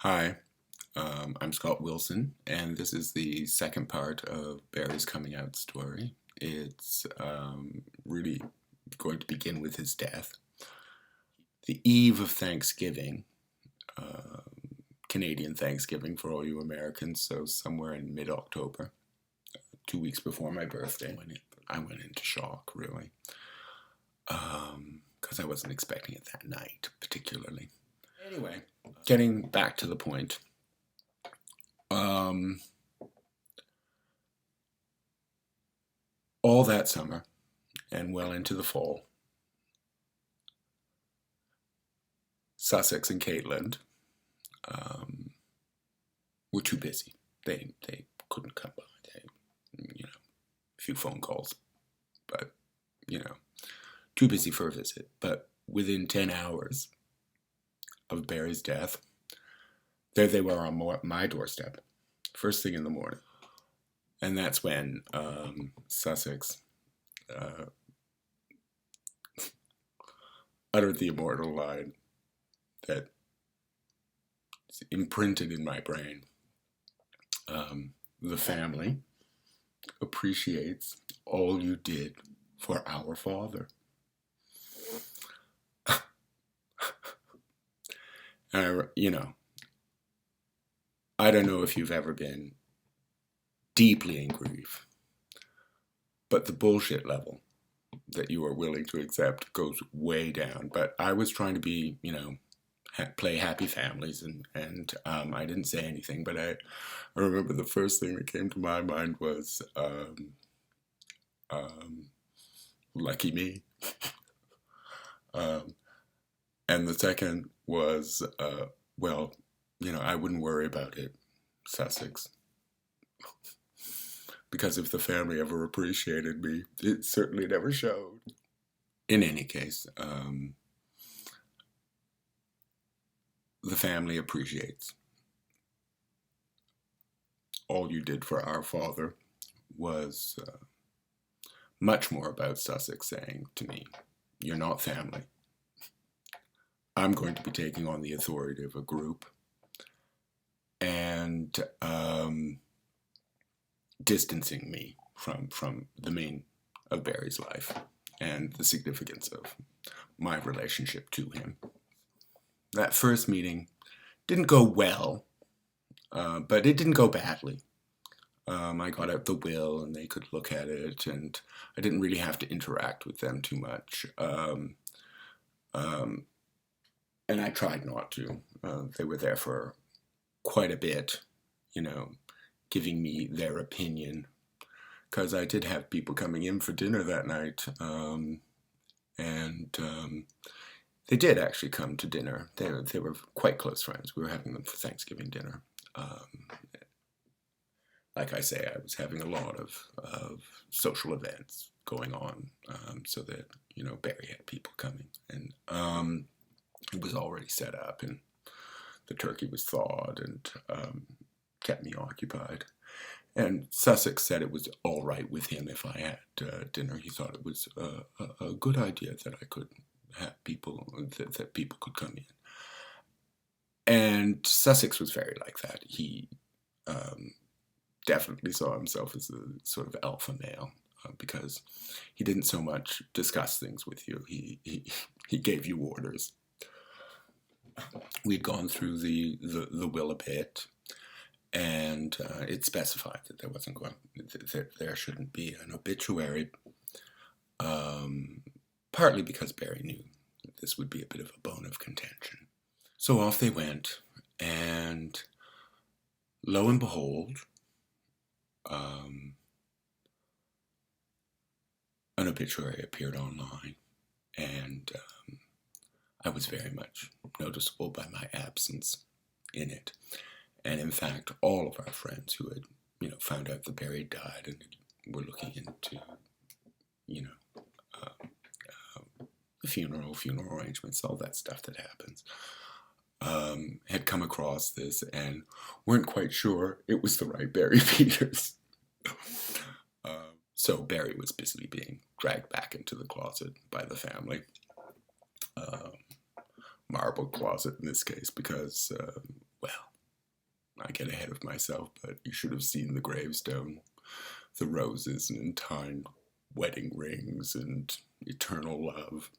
Hi, I'm Scott Wilson, and this is the second part of Barry's coming out story. It's really going to begin with his death. The eve of Thanksgiving, uh, Canadian Thanksgiving for all you Americans, so somewhere in mid-October, 2 weeks before my birthday, I went into shock, really, because I wasn't expecting it that night, particularly. Anyway, getting back to the point. All that summer and well into the fall, Sussex and Caitlin were too busy. They couldn't come by. A few phone calls, but too busy for a visit. But within 10 hours of Barry's death, there they were on my doorstep, first thing in the morning. And that's when Sussex uttered the immortal line that is imprinted in my brain. The family appreciates all you did for our father. I don't know if you've ever been deeply in grief, but the bullshit level that you are willing to accept goes way down. But I was trying to be, play happy families, and I didn't say anything, but I remember the first thing that came to my mind was lucky me. And the second was, I wouldn't worry about it, Sussex. Because if the family ever appreciated me, it certainly never showed. In any case, the family appreciates all you did for our father was much more about Sussex saying to me, "You're not family. I'm going to be taking on the authority of a group," and distancing me from the main of Barry's life and the significance of my relationship to him. That first meeting didn't go well, but it didn't go badly. I got out the will and they could look at it, and I didn't really have to interact with them too much. And I tried not to. They were there for quite a bit, giving me their opinion, because I did have people coming in for dinner that night, and they did actually come to dinner. They were quite close friends. We were having them for Thanksgiving dinner. Like I say, I was having a lot of social events going on, so that, Barry had people coming, and it was already set up, and the turkey was thawed, and kept me occupied. And Sussex said it was all right with him if I had dinner. He thought it was a good idea that I could have people, that people could come in. And Sussex was very like that. He definitely saw himself as a sort of alpha male, because he didn't so much discuss things with you. He gave you orders. We'd gone through the will a bit, and it specified that there shouldn't be an obituary, partly because Barry knew that this would be a bit of a bone of contention. So off they went, and lo and behold, an obituary appeared online, and I was very much noticeable by my absence in it. And in fact, all of our friends who had, found out that Barry died and were looking into, the funeral arrangements, all that stuff that happens, had come across this and weren't quite sure it was the right Barry Peters. So Barry was busily being dragged back into the closet by the family. Marble closet in this case, because, I get ahead of myself, but you should have seen the gravestone. The roses and entwined wedding rings and eternal love.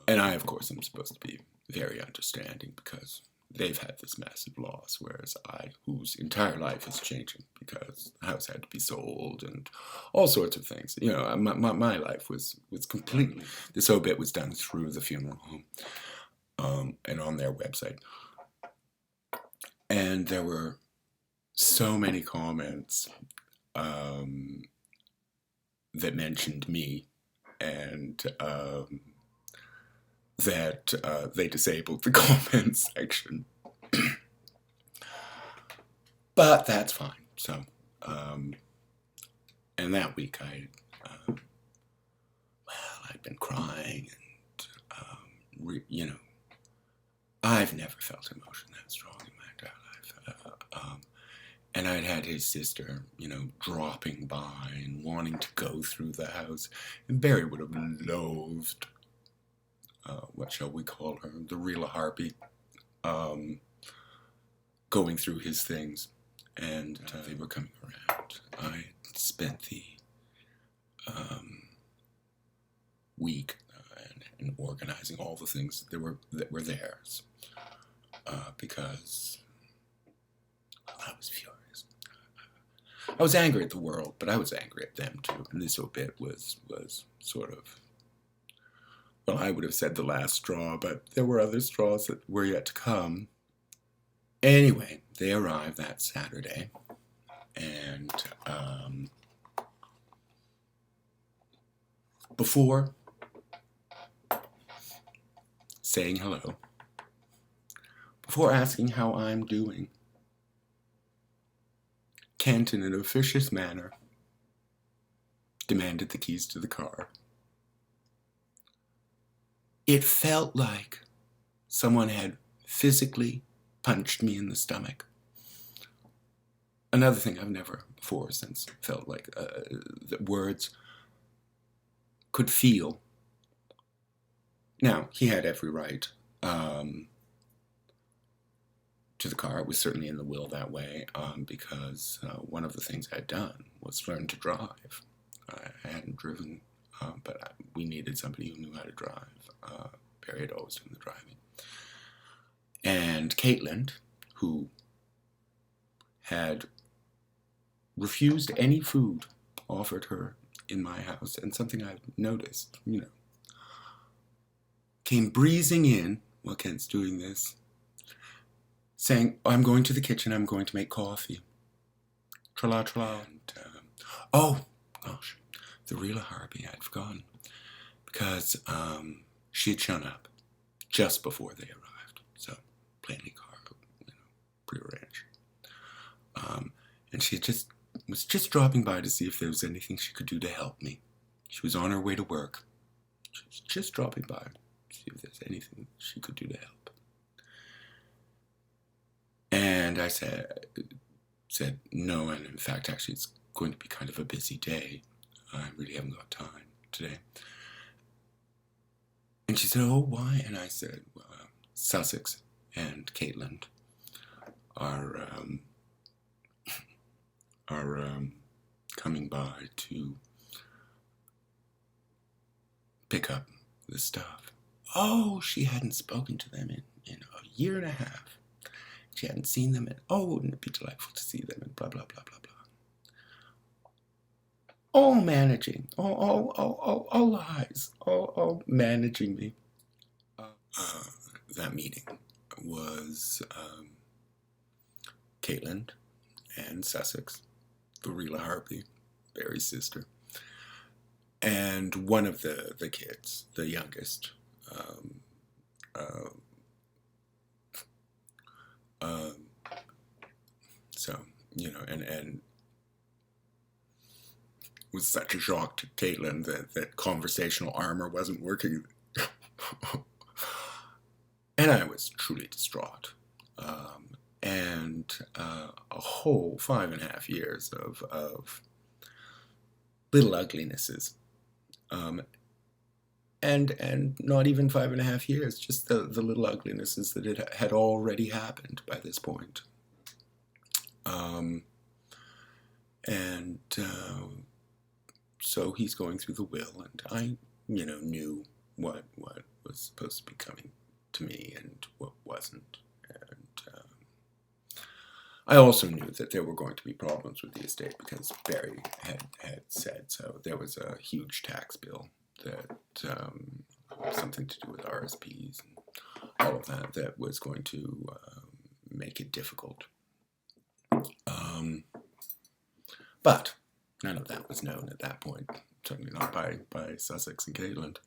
And I, of course, am supposed to be very understanding because they've had this massive loss, whereas I, whose entire life is changing because the house had to be sold and all sorts of things. You know, my life was completely, this obit was done through the funeral home and on their website. And there were so many comments that mentioned me and that they disabled the comment section. But that's fine. So, and that week I'd been crying and, you know, I've never felt emotion that strong in my entire life. And I'd had his sister, you know, dropping by and wanting to go through the house. And Barry would have loathed, what shall we call her, the real harpy, going through his things. And they were coming around. I spent the week in organizing all the things that were theirs. Because I was furious. I was angry at the world, but I was angry at them too. And this obit was sort of, well, I would have said the last straw, but there were other straws that were yet to come. Anyway, they arrived that Saturday, and before saying hello, before asking how I'm doing, Kent, in an officious manner, demanded the keys to the car. It felt like someone had physically punched me in the stomach. Another thing I've never before since felt like that words could feel. Now, he had every right to the car. It was certainly in the will that way because one of the things I'd done was learn to drive. I hadn't driven, but we needed somebody who knew how to drive. Barry had always done the driving. And Caitlin, who had refused any food offered her in my house, and something I've noticed, you know, came breezing in while Kent's doing this, saying, I'm going to the kitchen, I'm going to make coffee. Tra-la, tra-la. And, oh, gosh, the real harpy, I'd forgotten. Because she had shown up just before they arrived. So, plainly car, you know, prearranged. And she was just dropping by to see if there was anything she could do to help me. She was on her way to work. She was just dropping by to see if there's anything she could do to help. And I said no, and in fact, actually, it's going to be kind of a busy day. I really haven't got time today. And she said, oh, why? And I said, well, Sussex and Caitlin are coming by to pick up the stuff. Oh, she hadn't spoken to them in a year and a half. She hadn't seen them, and oh, wouldn't it be delightful to see them, and blah, blah, blah, blah, blah. All managing, all lies, all managing me. That meeting was Caitlin and Sussex, the real harpy, Barry's sister, and one of the kids, the youngest, so, you know, and it was such a shock to Caitlin that conversational armor wasn't working. And I was truly distraught. And a whole 5.5 years of little uglinesses. And not even 5.5 years, just the little uglinesses that had already happened by this point. And so he's going through the will, and I, knew what was supposed to be coming to me and what wasn't. And I also knew that there were going to be problems with the estate because Barry had said so. There was a huge tax bill that something to do with RSPs and all of that was going to make it difficult. But none of that was known at that point, certainly not by Sussex and Caitlin.